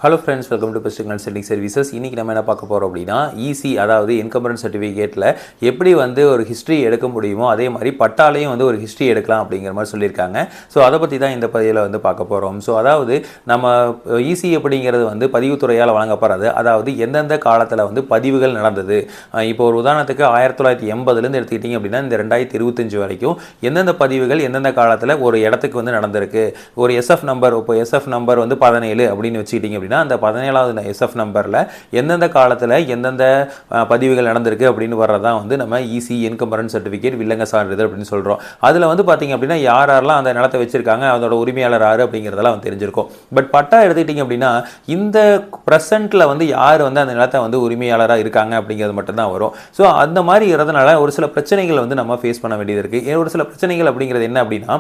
Hello friends, welcome to best technical setting services. இன்றைக்கி நம்ம என்ன பார்க்க போகிறோம் அப்படின்னா, ஈசி அதாவது இன்கம்பரன்ஸ் சர்டிஃபிகேட்டில் எப்படி வந்து ஒரு ஹிஸ்ட்ரி எடுக்க முடியுமோ அதே மாதிரி பட்டாலையும் வந்து ஒரு ஹிஸ்ட்ரி எடுக்கலாம் அப்படிங்கிற மாதிரி சொல்லியிருக்காங்க. ஸோ அதை பற்றி தான் இந்த பதிவில் வந்து பார்க்க போகிறோம். ஸோ அதாவது நம்ம ஈசி அப்படிங்கிறது வந்து பதிவுத்துறையால் வழங்கப்படுறது. அதாவது எந்தெந்த காலத்தில் வந்து பதிவுகள் நடந்தது. இப்போ ஒரு உதாரணத்துக்கு 1980 எடுத்துக்கிட்டிங்க அப்படின்னா இந்த 2025 வரைக்கும் எந்தெந்த பதிவுகள் எந்தெந்த காலத்தில் ஒரு இடத்துக்கு வந்து நடந்திருக்கு. ஒரு எஸ்எஃப் நம்பர், இப்போ எஸ்எஃப் நம்பர் வந்து 17 அப்படின்னு வச்சுக்கிட்டிங்க அப்படின்னா அந்த 17வது எஸ்எஃப் நம்பரில் எந்தெந்த காலத்தில் எந்தெந்த பதிவுகள் நடந்திருக்கு அப்படின்னு வர்றதான் வந்து நம்ம ஈசி இன்கம்பரன்ஸ் சர்டிஃபிகேட் வில்லங்க சான்றிதழ் அப்படின்னு சொல்கிறோம். அதில் வந்து பார்த்திங்க அப்படின்னா யாரெல்லாம் அந்த நிலத்தை வச்சுருக்காங்க, அதோட உரிமையாளர் யார் அப்படிங்கிறதெல்லாம் வந்து தெரிஞ்சிருக்கும். பட் பட்டா எடுத்துக்கிட்டிங்க அப்படின்னா இந்த ப்ரெசென்ட்டில் வந்து யார் வந்து அந்த நிலத்தை வந்து உரிமையாளராக இருக்காங்க அப்படிங்கிறது மட்டும்தான் வரும். ஸோ அந்த மாதிரி இருக்கிறதுனால ஒரு சில பிரச்சனைகள் வந்து நம்ம ஃபேஸ் பண்ண வேண்டியது இருக்குது. ஒரு சில பிரச்சனைகள் அப்படிங்கிறது என்ன அப்படின்னா,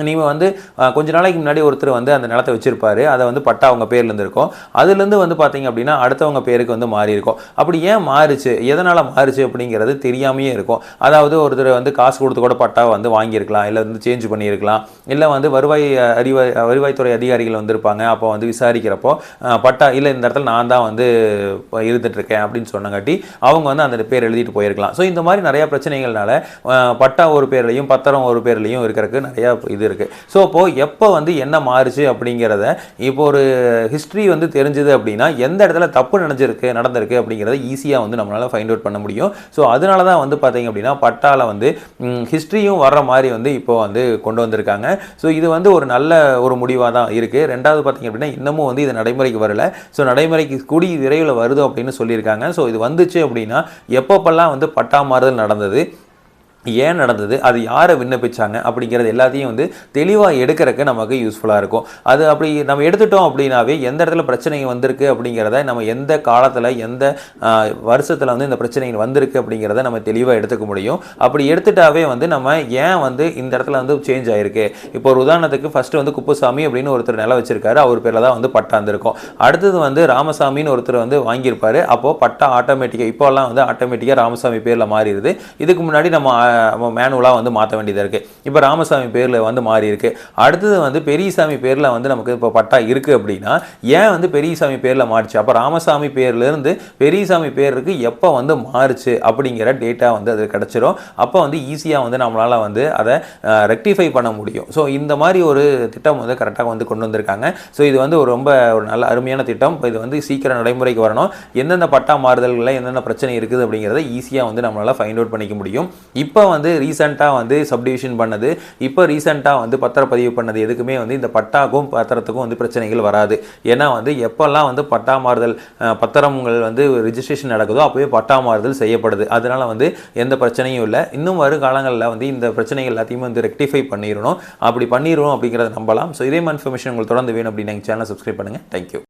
நீங்கள் வந்து கொஞ்ச நாளைக்கு முன்னாடி ஒருத்தர் வந்து அந்த நிலத்தை வச்சிருப்பாரு, அதை வந்து பட்டா அவங்க பேர்லேருந்து இருக்கும். அதுலேருந்து வந்து பார்த்தீங்க அப்படின்னா அடுத்தவங்க பேருக்கு வந்து மாறி இருக்கும். அப்படி ஏன் மாறுச்சு, எதனால் மாறுச்சு அப்படிங்கிறது தெரியாமையே இருக்கும். அதாவது ஒருத்தர் வந்து காசு கொடுத்து கூட பட்டா வந்து வாங்கியிருக்கலாம், இல்லை வந்து சேஞ்ச் பண்ணியிருக்கலாம், இல்லை வந்து வருவாய்த்துறை அதிகாரிகள் வந்திருப்பாங்க. அப்போ வந்து விசாரிக்கிறப்போ பட்டா இல்லை, இந்த இடத்துல நான் தான் வந்து இருந்துகிட்ருக்கேன் அப்படின்னு சொன்னங்காட்டி அவங்க வந்து அந்த பேர் எழுதிட்டு போயிருக்கலாம். ஸோ இந்த மாதிரி நிறையா பிரச்சனைகள்னால பட்டா ஒரு பேர்லையும் பத்திரம் ஒரு பேர்லையும் இருக்கிறதுக்கு நிறையா இது இருக்குது. ஸோ அப்போது எப்போ வந்து என்ன மாறுச்சு அப்படிங்கிறத இப்போ ஒரு ஹிஸ்ட்ரி வந்து தெரிஞ்சது அப்படின்னா எந்த இடத்துல தப்பு நடந்திருக்கு அப்படிங்கிறத ஈஸியாக வந்து நம்மளால் ஃபைண்ட் அவுட் பண்ண முடியும். ஸோ அதனால தான் வந்து பார்த்தீங்க அப்படின்னா பட்டாவில் வந்து ஹிஸ்ட்ரியும் வர்ற மாதிரி வந்து இப்போ வந்து கொண்டு வந்திருக்காங்க. ஸோ இது வந்து ஒரு நல்ல ஒரு முடிவாக தான் இருக்குது. ரெண்டாவது பார்த்தீங்க அப்படின்னா இன்னமும் வந்து இது நடைமுறைக்கு வரல. ஸோ நடைமுறைக்கு கூடி விரைவில் வருது அப்படின்னு சொல்லியிருக்காங்க. ஸோ இது வந்துச்சு அப்படின்னா எப்பப்பெல்லாம் வந்து பட்டா மாறுதல் நடந்தது, ஏன் நடந்தது, அது யாரை விண்ணப்பிச்சாங்க அப்படிங்கிறது எல்லாத்தையும் வந்து தெளிவாக எடுக்கிறதுக்கு நமக்கு யூஸ்ஃபுல்லாக இருக்கும். அது அப்படி நம்ம எடுத்துட்டோம் அப்படின்னாவே எந்த இடத்துல பிரச்சனை வந்திருக்கு அப்படிங்கிறத நம்ம எந்த காலத்தில் எந்த வருஷத்தில் வந்து இந்த பிரச்சனைகள் வந்திருக்கு அப்படிங்கிறத நம்ம தெளிவாக எடுத்துக்க முடியும். அப்படி எடுத்துட்டாவே வந்து நம்ம ஏன் வந்து இந்த இடத்துல வந்து சேஞ்ச் ஆகிருக்கு. இப்போ ஒரு உதாரணத்துக்கு ஃபஸ்ட்டு வந்து குப்புசாமி அப்படின்னு ஒருத்தர் நிலம் வச்சிருக்காரு, அவர் பேரில் தான் வந்து பட்டா இருந்திருக்கும். அடுத்தது வந்து ராமசாமின்னு ஒருத்தர் வந்து வாங்கியிருப்பார், அப்போது பட்டா ஆட்டோமேட்டிக்காக இப்போல்லாம் வந்து ஆட்டோமேட்டிக்காக ராமசாமி பேரில் மாறிடுது. இதுக்கு முன்னாடி நம்ம மேனுவலாக வந்து மாற்ற வேண்டியதாக இருக்குது. இப்போ ராமசாமி பேரில் வந்து மாறி இருக்கு. அடுத்தது வந்து பெரியசாமி பேரில் வந்து நமக்கு இப்போ பட்டா இருக்குது அப்படின்னா ஏன் வந்து பெரியசாமி பேரில் மாறிச்சு, அப்போ ராமசாமி பேர்லேருந்து பெரியசாமி பேருக்கு எப்போ வந்து மாறுச்சு அப்படிங்கிற டேட்டா வந்து அது கிடச்சிரும். அப்போ வந்து ஈஸியாக வந்து நம்மளால் வந்து அதை ரெக்டிஃபை பண்ண முடியும். ஸோ இந்த மாதிரி ஒரு திட்டம் வந்து கரெக்டாக வந்து கொண்டு வந்திருக்காங்க. ஸோ இது வந்து ரொம்ப ஒரு நல்ல அருமையான திட்டம். இது வந்து சீக்கிரம் நடைமுறைக்கு வரணும். எந்தெந்த பட்டா மாறுதல்களில் எந்தெந்த பிரச்சனை இருக்குது அப்படிங்கிறத ஈஸியாக வந்து நம்மளால் ஃபைண்ட் அவுட் பண்ணிக்க முடியும். இப்போ வந்து ரீசெண்டாக வந்து சப்டிவிஷன் பண்ணது, இப்போ ரீசெண்டாக வந்து பத்திரப்பதிவு பண்ணது எதுக்குமே வந்து இந்த பட்டாக்கும் பத்திரத்துக்கும் வந்து பிரச்சனைகள் வராது. ஏன்னா வந்து எப்போல்லாம் வந்து பட்டா மாறுதல் பத்திரங்கள் வந்து ரிஜிஸ்ட்ரேஷன் நடக்குதோ அப்போவே பட்டா மாறுதல் செய்யப்படுது. அதனால் வந்து எந்த பிரச்சனையும் இல்லை. இன்னும் வரும் காலங்களில் வந்து இந்த பிரச்சனைகள் எல்லாத்தையுமே வந்து ரெக்டிஃபை பண்ணிடணும். அப்படி பண்ணிடுவோம் அப்படிங்கிறத நம்பலாம். ஸோ இதே மாதிரி இன்ஃபர்மேஷன் உங்களுக்கு தொடர்ந்து வேணும் அப்படின்னு எங்கள் சேனலை சப்ஸ்கிரைப் பண்ணுங்கள். தேங்க்யூ.